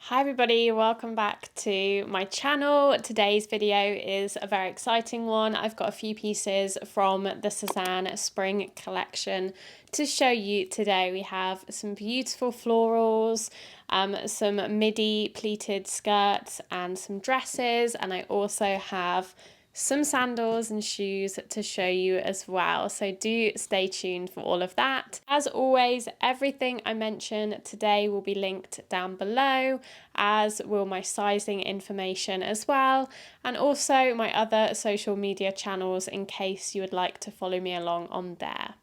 Hi everybody, welcome back to my channel. Today's video is a very exciting one. I've got a few pieces from the Sezane Spring collection to show you today. We have some beautiful florals, some midi pleated skirts and some dresses, and I also have some sandals and shoes to show you as well, so do stay tuned for all of that. As always, everything I mention today will be linked down below, as will my sizing information as well, and also my other social media channels in case you would like to follow me along on there.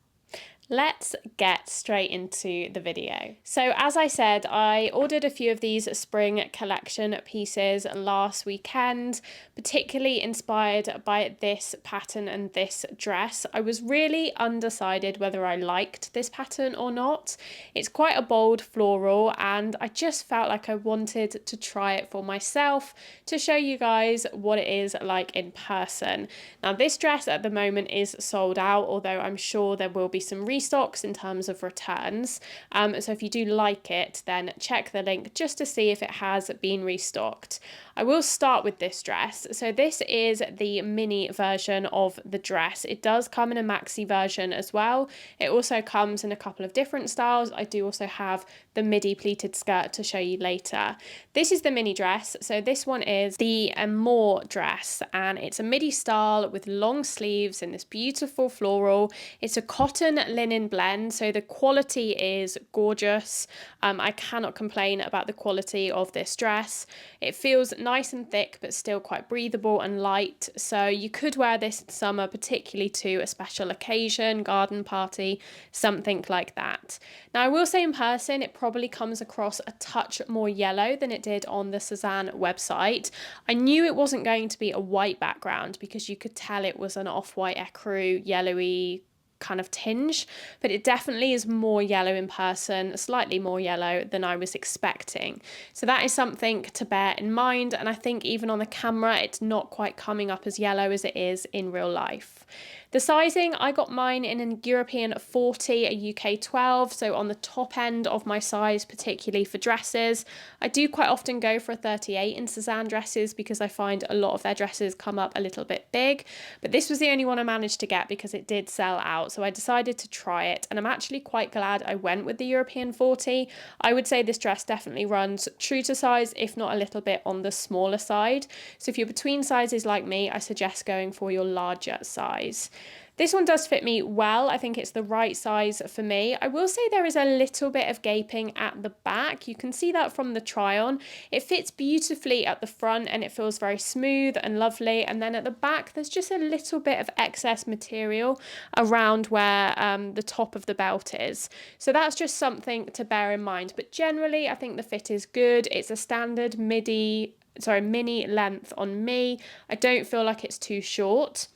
Let's get straight into the video. So as I said, I ordered a few of these spring collection pieces last weekend, particularly inspired by this pattern and this dress. I was really undecided whether I liked this pattern or not. It's quite a bold floral and I just felt like I wanted to try it for myself to show you guys what it is like in person. Now this dress at the moment is sold out, although I'm sure there will be some restocks in terms of returns. So if you do like it, then check the link just to see if it has been restocked. I will start with this dress. So this is the mini version of the dress. It does come in a maxi version as well. It also comes in a couple of different styles. I do also have the midi pleated skirt to show you later. This is the mini dress. So this one is the Amore Dress, and it's a midi style with long sleeves in this beautiful floral. It's a cotton linen blend, so the quality is gorgeous. I cannot complain about the quality of this dress. It feels nice and thick but still quite breathable and light, so you could wear this in summer, particularly to a special occasion, garden party, something like that. Now I will say in person it probably comes across a touch more yellow than it did on the Sezane website. I knew it wasn't going to be a white background because you could tell it was an off-white ecru, yellowy kind of tinge, but it definitely is more yellow in person, slightly more yellow than I was expecting. So that is something to bear in mind, and I think even on the camera it's not quite coming up as yellow as it is in real life. The sizing, I got mine in an European 40, a UK 12, so on the top end of my size, particularly for dresses. I do quite often go for a 38 in Sezane dresses because I find a lot of their dresses come up a little bit big, but this was the only one I managed to get because it did sell out, so I decided to try it, and I'm actually quite glad I went with the European 40. I would say this dress definitely runs true to size, if not a little bit on the smaller side. So if you're between sizes like me, I suggest going for your larger size. This one does fit me well. I think it's the right size for me. I will say there is a little bit of gaping at the back. You can see that from the try on. It fits beautifully at the front and it feels very smooth and lovely. And then at the back, there's just a little bit of excess material around where the top of the belt is. So that's just something to bear in mind. But generally, I think the fit is good. It's a standard mini length on me. I don't feel like it's too short.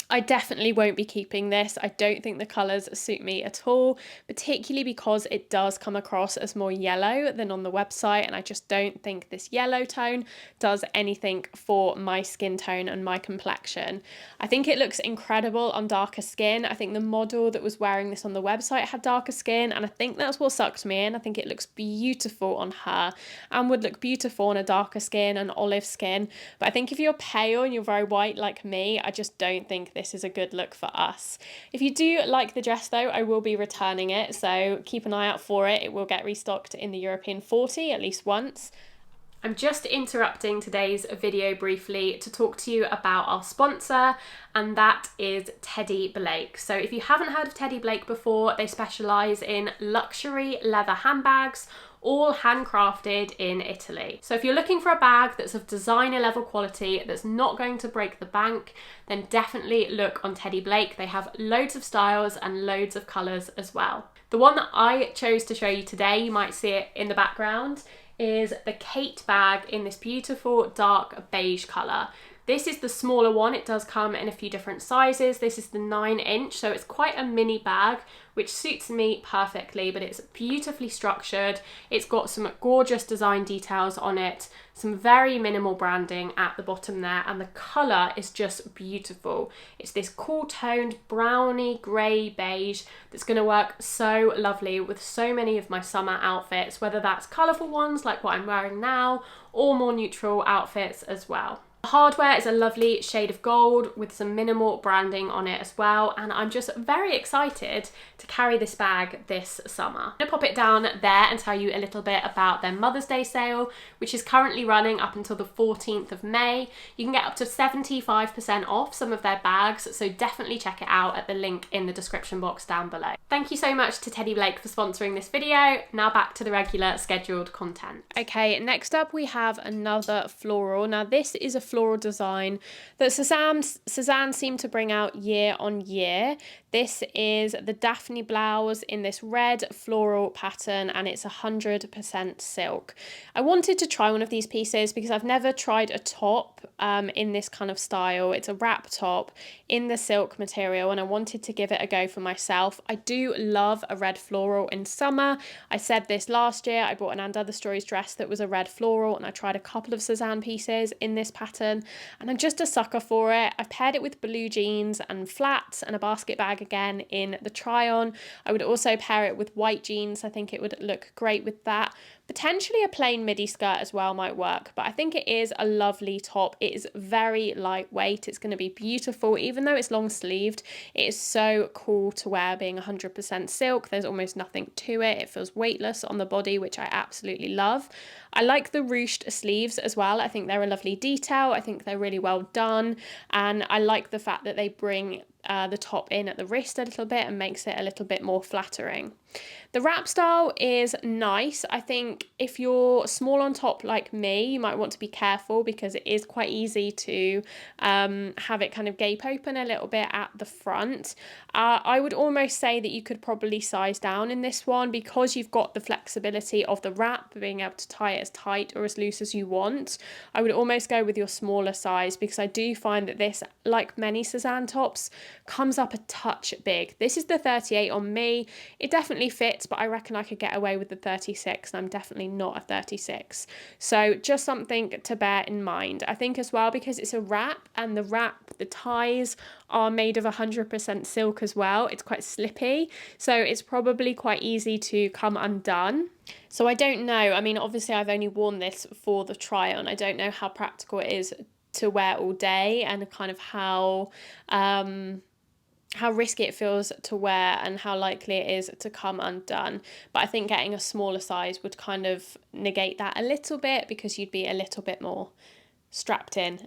I definitely won't be keeping this. I don't think the colours suit me at all, particularly because it does come across as more yellow than on the website, and I just don't think this yellow tone does anything for my skin tone and my complexion. I think it looks incredible on darker skin. I think the model that was wearing this on the website had darker skin, and I think that's what sucked me in. I think it looks beautiful on her and would look beautiful on a darker skin, an olive skin, but I think if you're pale and you're very white like me, I just don't think this is a good look for us. If you do like the dress though, I will be returning it, so keep an eye out for it. It will get restocked in the European 40 at least once. I'm just interrupting today's video briefly to talk to you about our sponsor, and that is Teddy Blake. So if you haven't heard of Teddy Blake before, they specialise in luxury leather handbags, all handcrafted in Italy. So if you're looking for a bag that's of designer level quality, that's not going to break the bank, then definitely look on Teddy Blake. They have loads of styles and loads of colours as well. The one that I chose to show you today, you might see it in the background, is the Kate bag in this beautiful dark beige colour. This is the smaller one. It does come in a few different sizes. This is the 9-inch, so it's quite a mini bag, which suits me perfectly, but it's beautifully structured. It's got some gorgeous design details on it, some very minimal branding at the bottom there, and the colour is just beautiful. It's this cool toned browny grey beige that's going to work so lovely with so many of my summer outfits, whether that's colourful ones like what I'm wearing now, or more neutral outfits as well. The hardware is a lovely shade of gold with some minimal branding on it as well, and I'm just very excited to carry this bag this summer. I'm going to pop it down there and tell you a little bit about their Mother's Day sale, which is currently running up until the 14th of May. You can get up to 75% off some of their bags, so definitely check it out at the link in the description box down below. Thank you so much to Teddy Blake for sponsoring this video. Now back to the regular scheduled content. Okay, next up we have another floral. Now this is a floral design that Sezane seem to bring out year on year. This is the Daphne blouse in this red floral pattern, and it's 100% silk. I wanted to try one of these pieces because I've never tried a top in this kind of style. It's a wrap top in the silk material, and I wanted to give it a go for myself. I do love a red floral in summer. I said this last year. I bought an And Other Stories dress that was a red floral, and I tried a couple of Sezane pieces in this pattern, and I'm just a sucker for it. I've paired it with blue jeans and flats and a basket bag again in the try on. I would also pair it with white jeans. I think it would look great with that. Potentially a plain midi skirt as well might work, but I think it is a lovely top. It is very lightweight. It's going to be beautiful. Even though it's long sleeved, it is so cool to wear, being 100% silk. There's almost nothing to it. It feels weightless on the body, which I absolutely love. I like the ruched sleeves as well. I think they're a lovely detail. I think they're really well done, and I like the fact that they bring the top in at the wrist a little bit and makes it a little bit more flattering. The wrap style is nice. I think if you're small on top like me, you might want to be careful because it is quite easy to have it kind of gape open a little bit at the front. I would almost say that you could probably size down in this one because you've got the flexibility of the wrap, being able to tie it as tight or as loose as you want. I would almost go with your smaller size because I do find that this, like many Sezane tops, comes up a touch big. This is the 38 on me. It definitely fits, but I reckon I could get away with the 36, and I'm definitely not a 36. So just something to bear in mind. I think as well, because it's a wrap, and the ties are made of 100% silk as well, it's quite slippy, so it's probably quite easy to come undone. So I don't know, I mean, obviously I've only worn this for the try on. I don't know how practical it is to wear all day, and kind of how risky it feels to wear and how likely it is to come undone. But I think getting a smaller size would kind of negate that a little bit because you'd be a little bit more strapped in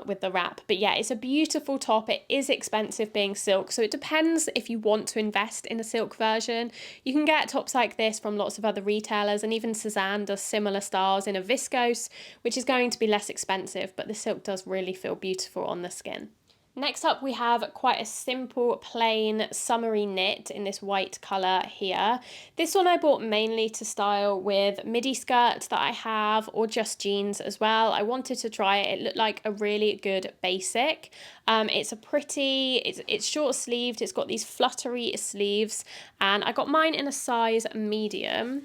with the wrap. But yeah, it's a beautiful top. It is expensive being silk, so it depends if you want to invest in a silk version. You can get tops like this from lots of other retailers, and even Sezane does similar styles in a viscose, which is going to be less expensive, but the silk does really feel beautiful on the skin. Next up, we have quite a simple, plain, summery knit in this white colour here. This one I bought mainly to style with midi skirts that I have, or just jeans as well. I wanted to try it. It looked like a really good basic. It's short sleeved. It's got these fluttery sleeves, and I got mine in a size medium.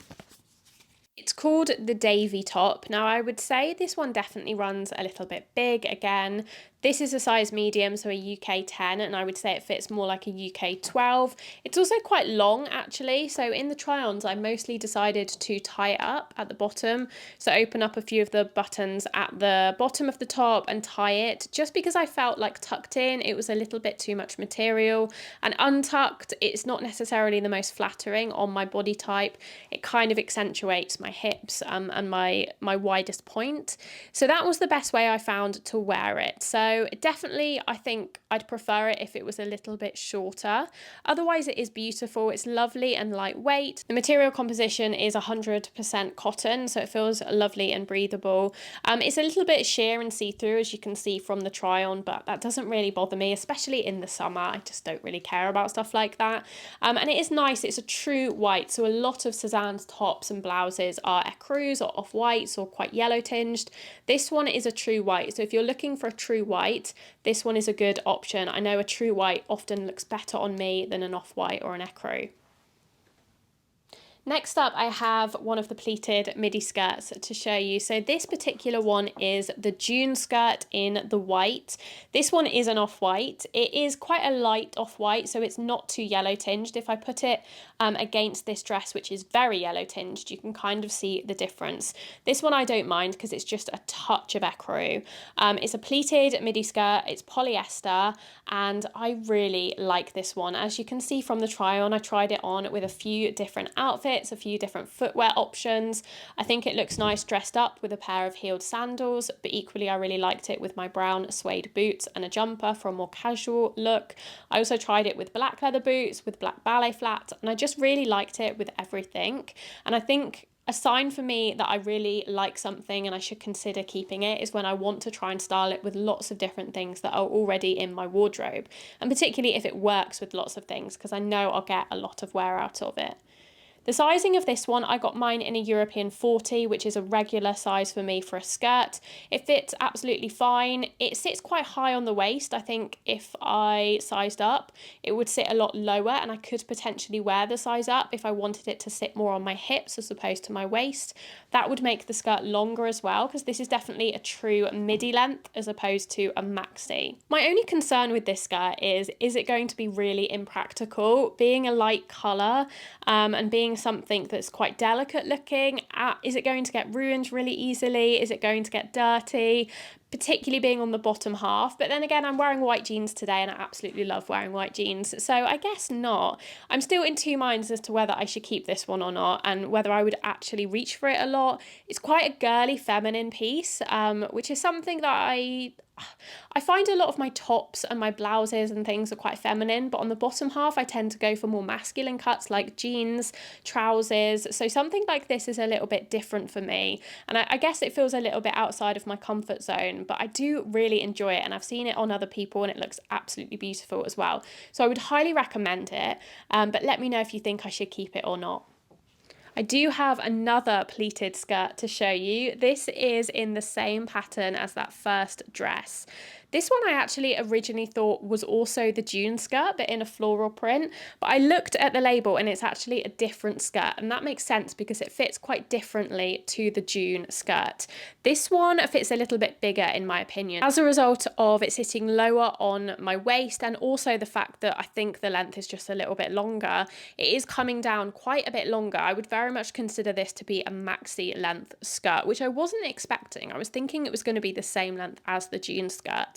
It's called the Davy top. Now I would say this one definitely runs a little bit big again. This is a size medium, so a UK 10, and I would say it fits more like a UK 12. It's also quite long actually, so in the try-ons I mostly decided to tie it up at the bottom. So open up a few of the buttons at the bottom of the top and tie it, just because I felt like tucked in it was a little bit too much material, and untucked it's not necessarily the most flattering on my body type. It kind of accentuates my hips and my widest point. So that was the best way I found to wear it. So definitely I think I'd prefer it if it was a little bit shorter. Otherwise it is beautiful. It's lovely and lightweight. The material composition is 100% cotton, so it feels lovely and breathable. It's a little bit sheer and see-through, as you can see from the try on, but that doesn't really bother me, especially in the summer. I just don't really care about stuff like that. And it is nice. It's a true white, so a lot of Sezane's tops and blouses pieces are ecrues or off-whites or quite yellow tinged. This one is a true white, so if you're looking for a true white, this one is a good option. I know a true white often looks better on me than an off-white or an ecru. Next up, I have one of the pleated midi skirts to show you. So this particular one is the June skirt in the white. This one is an off-white. It is quite a light off-white, so it's not too yellow tinged. If I put it against this dress, which is very yellow tinged, you can kind of see the difference. This one I don't mind because it's just a touch of ecru. It's a pleated midi skirt, it's polyester, and I really like this one. As you can see from the try on, I tried it on with a few different outfits, a few different footwear options. I think it looks nice dressed up with a pair of heeled sandals, but equally I really liked it with my brown suede boots and a jumper for a more casual look. I also tried it with black leather boots, with black ballet flats, and I just really liked it with everything. And I think a sign for me that I really like something and I should consider keeping it is when I want to try and style it with lots of different things that are already in my wardrobe, and particularly if it works with lots of things, because I know I'll get a lot of wear out of it. The sizing of this one, I got mine in a European 40, which is a regular size for me for a skirt. It fits absolutely fine. It sits quite high on the waist. I think if I sized up, it would sit a lot lower, and I could potentially wear the size up if I wanted it to sit more on my hips as opposed to my waist. That would make the skirt longer as well, because this is definitely a true midi length as opposed to a maxi. My only concern with this skirt is it going to be really impractical? Being a light colour and being something that's quite delicate looking, is it going to get ruined really easily? Is it going to get dirty? Particularly being on the bottom half. But then again, I'm wearing white jeans today and I absolutely love wearing white jeans, so I guess not. I'm still in two minds as to whether I should keep this one or not, and whether I would actually reach for it a lot. It's quite a girly feminine piece, which is something that I find a lot of my tops and my blouses and things are quite feminine, but on the bottom half I tend to go for more masculine cuts like jeans, trousers. So something like this is a little bit different for me, and I guess it feels a little bit outside of my comfort zone, but I do really enjoy it, and I've seen it on other people and it looks absolutely beautiful as well. So I would highly recommend it, but let me know if you think I should keep it or not. I do have another pleated skirt to show you. This is in the same pattern as that first dress. This one I actually originally thought was also the June skirt, but in a floral print. But I looked at the label and it's actually a different skirt, and that makes sense because it fits quite differently to the June skirt. This one fits a little bit bigger in my opinion, as a result of it sitting lower on my waist, and also the fact that I think the length is just a little bit longer. It is coming down quite a bit longer. I would very much consider this to be a maxi length skirt, which I wasn't expecting. I was thinking it was going to be the same length as the June skirt.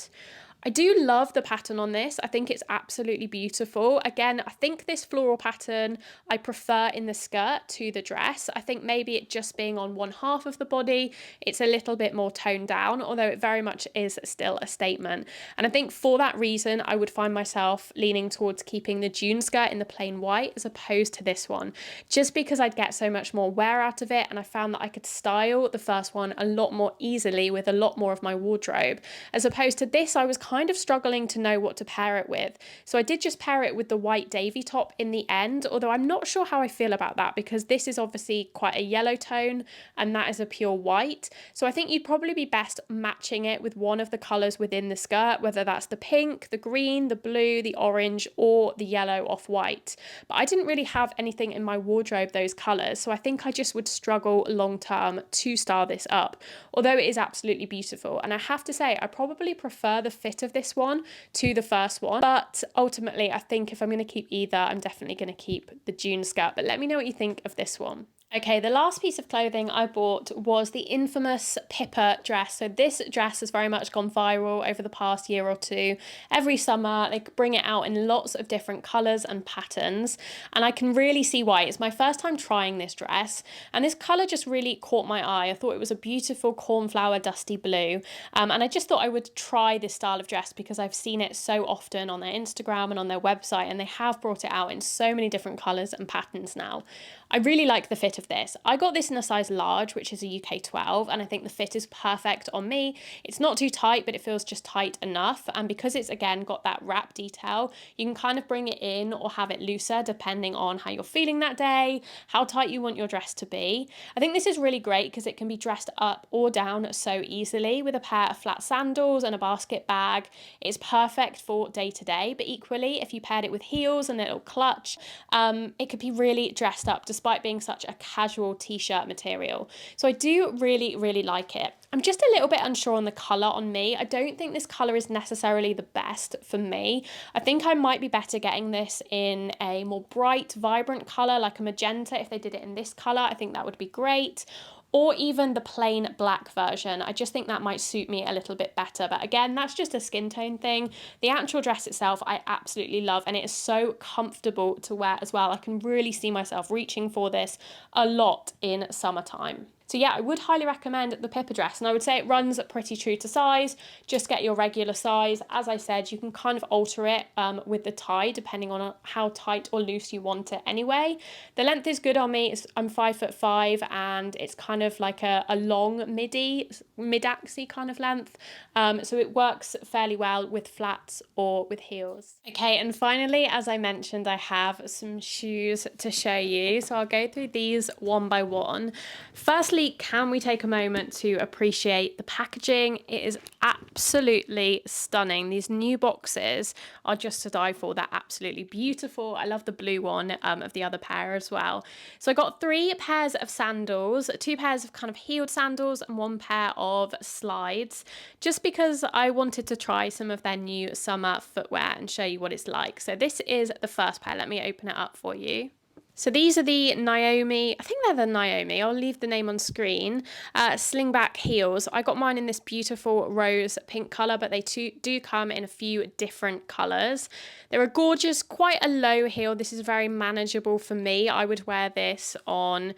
I do love the pattern on this. I think it's absolutely beautiful. Again, I think this floral pattern I prefer in the skirt to the dress. I think maybe it just being on one half of the body, it's a little bit more toned down, although it very much is still a statement. And I think for that reason, I would find myself leaning towards keeping the June skirt in the plain white as opposed to this one, just because I'd get so much more wear out of it, and I found that I could style the first one a lot more easily with a lot more of my wardrobe, as opposed to this. I was kind of struggling to know what to pair it with. So I did just pair it with the white Davy top in the end, although I'm not sure how I feel about that because this is obviously quite a yellow tone and that is a pure white. So I think you'd probably be best matching it with one of the colours within the skirt, whether that's the pink, the green, the blue, the orange, or the yellow off-white. But I didn't really have anything in my wardrobe those colours, so I think I just would struggle long term to style this up, although it is absolutely beautiful. And I have to say, I probably prefer the fit of this one to the first one, but ultimately I think if I'm going to keep either, I'm definitely going to keep the June skirt. But let me know what you think of this one. Okay, the last piece of clothing I bought was the infamous Pippa dress. So this dress has very much gone viral over the past year or two. Every summer, they bring it out in lots of different colours and patterns, and I can really see why. It's my first time trying this dress, and this colour just really caught my eye. I thought it was a beautiful cornflower dusty blue, and I just thought I would try this style of dress because I've seen it so often on their Instagram and on their website, and they have brought it out in so many different colours and patterns now. I really like the fit of this. I got this in a size large, which is a UK 12, and I think the fit is perfect on me. It's not too tight, but it feels just tight enough. And because it's, again, got that wrap detail, you can kind of bring it in or have it looser depending on how you're feeling that day, how tight you want your dress to be. I think this is really great because it can be dressed up or down so easily with a pair of flat sandals and a basket bag. It's perfect for day to day, but equally, if you paired it with heels and a little clutch, it could be really dressed up despite being such a casual t-shirt material. So I do really, really like it. I'm just a little bit unsure on the colour on me. I don't think this colour is necessarily the best for me. I think I might be better getting this in a more bright, vibrant colour, like a magenta. If they did it in this colour, I think that would be great. Or even the plain black version. I just think that might suit me a little bit better. But again, that's just a skin tone thing. The actual dress itself, I absolutely love, and it is so comfortable to wear as well. I can really see myself reaching for this a lot in summertime. So yeah, I would highly recommend the Pippa dress, and I would say it runs pretty true to size. Just get your regular size. As I said, you can kind of alter it with the tie depending on how tight or loose you want it anyway. The length is good on me. I'm 5'5", and it's kind of like a long mid-axy kind of length. So it works fairly well with flats or with heels. Okay, and finally, as I mentioned, I have some shoes to show you. So I'll go through these one by one. Firstly, can we take a moment to appreciate the packaging? It is absolutely stunning. These new boxes are just to die for. They're absolutely beautiful. I love the blue one of the other pair as well. So I got 3 pairs of sandals, 2 pairs of kind of heeled sandals and 1 pair of slides, just because I wanted to try some of their new summer footwear and show you what it's like. So this is the first pair. Let me open it up for you. So these are the Naomi, I think they're the Naomi, I'll leave the name on screen, slingback heels. I got mine in this beautiful rose pink colour, but they do come in a few different colours. They're a gorgeous, quite a low heel. This is very manageable for me. I would wear this on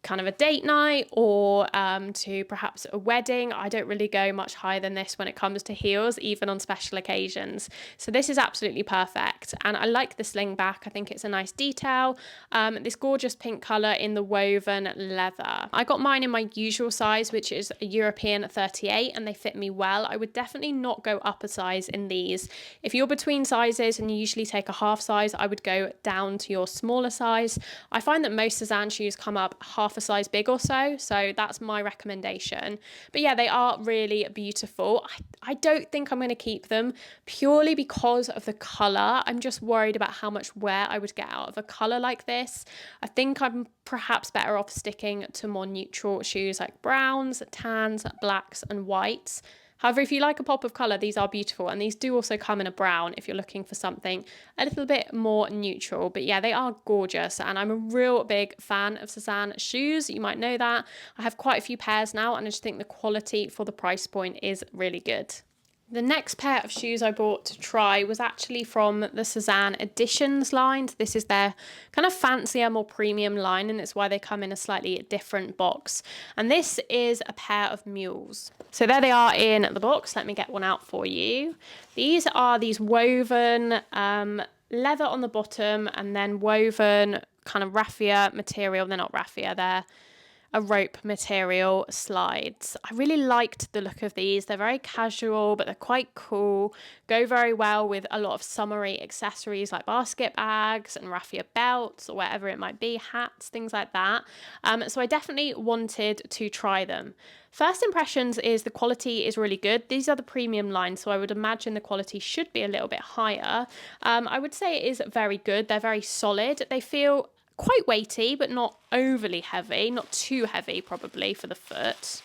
kind of a date night or to perhaps a wedding. I don't really go much higher than this when it comes to heels, even on special occasions. So this is absolutely perfect. And I like the sling back. I think it's a nice detail. This gorgeous pink colour in the woven leather. I got mine in my usual size, which is a European 38, and they fit me well. I would definitely not go up a size in these. If you're between sizes and you usually take a half size, I would go down to your smaller size. I find that most Sezane shoes come up half a size big or so that's my recommendation. But yeah, they are really beautiful. I don't think I'm going to keep them purely because of the colour. I'm just worried about how much wear I would get out of a colour like this. I think I'm perhaps better off sticking to more neutral shoes like browns, tans, blacks and whites. However, if you like a pop of colour, these are beautiful, and these do also come in a brown if you're looking for something a little bit more neutral. But yeah, they are gorgeous, and I'm a real big fan of Sezane shoes. You might know that. I have quite a few pairs now, and I just think the quality for the price point is really good. The next pair of shoes I bought to try was actually from the Sezane Editions line. This is their kind of fancier, more premium line, and it's why they come in a slightly different box. And this is a pair of mules. So there they are in the box. Let me get one out for you. These are these woven leather on the bottom and then woven kind of raffia material. They're not raffia, they're a rope material slides. I really liked the look of these. They're very casual, but they're quite cool. Go very well with a lot of summery accessories like basket bags and raffia belts or whatever it might be, hats, things like that. So I definitely wanted to try them. First impressions is the quality is really good. These are the premium line, so I would imagine the quality should be a little bit higher. I would say it is very good. They're very solid. They feel quite weighty, but not overly heavy, not too heavy probably for the foot.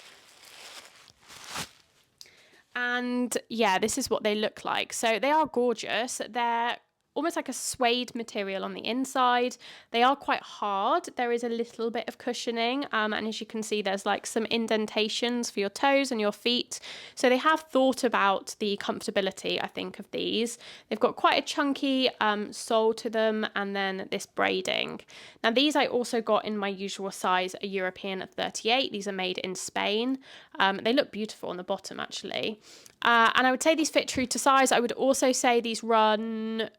And yeah, this is what they look like. So they are gorgeous. They're almost like a suede material on the inside. They are quite hard. There is a little bit of cushioning, and as you can see, there's like some indentations for your toes and your feet. So they have thought about the comfortability, I think, of these. They've got quite a chunky sole to them, and then this braiding. Now these I also got in my usual size, a European 38. These are made in Spain. They look beautiful on the bottom actually. And I would say these fit true to size. I would also say these run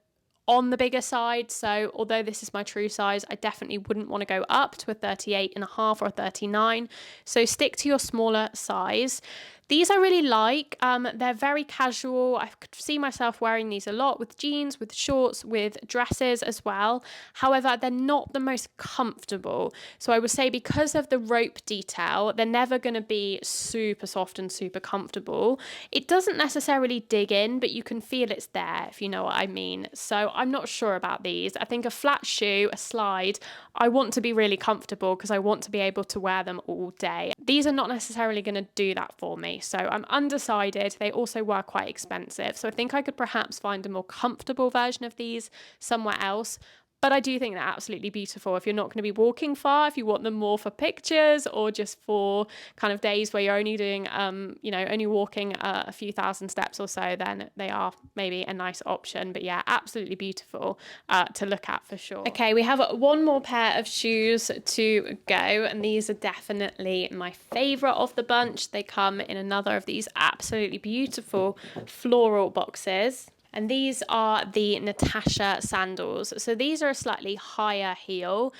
on the bigger side. So although this is my true size, I definitely wouldn't want to go up to a 38.5 or a 39. So stick to your smaller size. These I really like. They're very casual. I could see myself wearing these a lot with jeans, with shorts, with dresses as well. However, they're not the most comfortable. So I would say because of the rope detail, they're never going to be super soft and super comfortable. It doesn't necessarily dig in, but you can feel it's there, if you know what I mean. So I'm not sure about these. I think a flat shoe, a slide, I want to be really comfortable because I want to be able to wear them all day. These are not necessarily going to do that for me. So I'm undecided. They also were quite expensive. So I think I could perhaps find a more comfortable version of these somewhere else. But I do think they're absolutely beautiful. If you're not going to be walking far, if you want them more for pictures or just for kind of days where you're only doing, only walking a few thousand steps or so, then they are maybe a nice option. But yeah, absolutely beautiful to look at for sure. Okay, we have one more pair of shoes to go, and these are definitely my favorite of the bunch. They come in another of these absolutely beautiful floral boxes. And these are the Natasha sandals. So these are a slightly higher heel.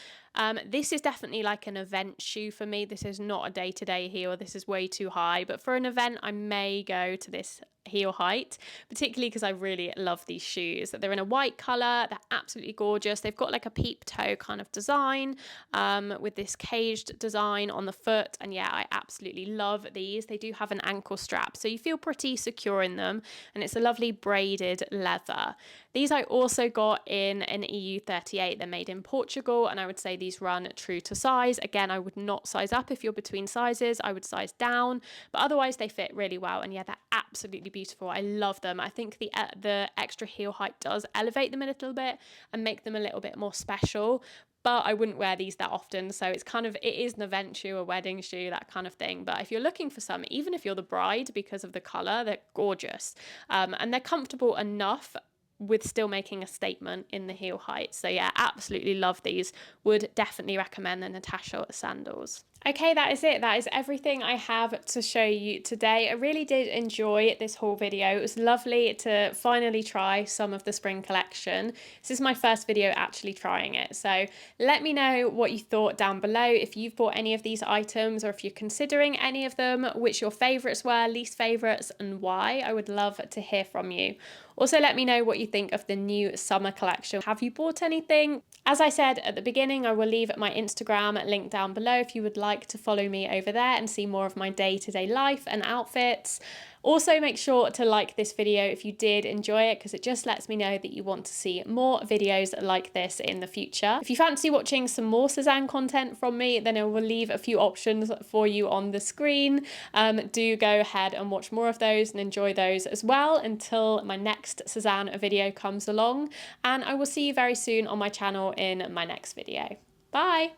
This is definitely like an event shoe for me. This is not a day-to-day heel. This is way too high. But for an event, I may go to this heel height, particularly because I really love these shoes. They're in a white colour. They're absolutely gorgeous. They've got like a peep toe kind of design with this caged design on the foot. And yeah, I absolutely love these. They do have an ankle strap, so you feel pretty secure in them. And it's a lovely braided leather. These I also got in an EU 38. They're made in Portugal, and I would say these run true to size. Again, I would not size up if you're between sizes. I would size down, but otherwise they fit really well. And yeah, they're absolutely beautiful. I love them. I think the extra heel height does elevate them a little bit and make them a little bit more special. But I wouldn't wear these that often. So it's kind of, it is an event shoe, a wedding shoe, that kind of thing. But if you're looking for some, even if you're the bride, because of the colour, they're gorgeous. And they're comfortable enough with still making a statement in the heel height. So yeah, absolutely love these. Would definitely recommend the Natasha sandals. Okay, that is it. That is everything I have to show you today. I really did enjoy this haul video. It was lovely to finally try some of the spring collection. This is my first video actually trying it. So let me know what you thought down below. If you've bought any of these items or if you're considering any of them, which your favourites were, least favourites, and why. I would love to hear from you. Also, let me know what you think of the new summer collection. Have you bought anything? As I said at the beginning, I will leave my Instagram link down below if you would like to follow me over there and see more of my day-to-day life and outfits. Also, make sure to like this video if you did enjoy it, because it just lets me know that you want to see more videos like this in the future. If you fancy watching some more Sezane content from me, then I will leave a few options for you on the screen. Do go ahead and watch more of those and enjoy those as well until my next Sezane video comes along. And I will see you very soon on my channel in my next video. Bye!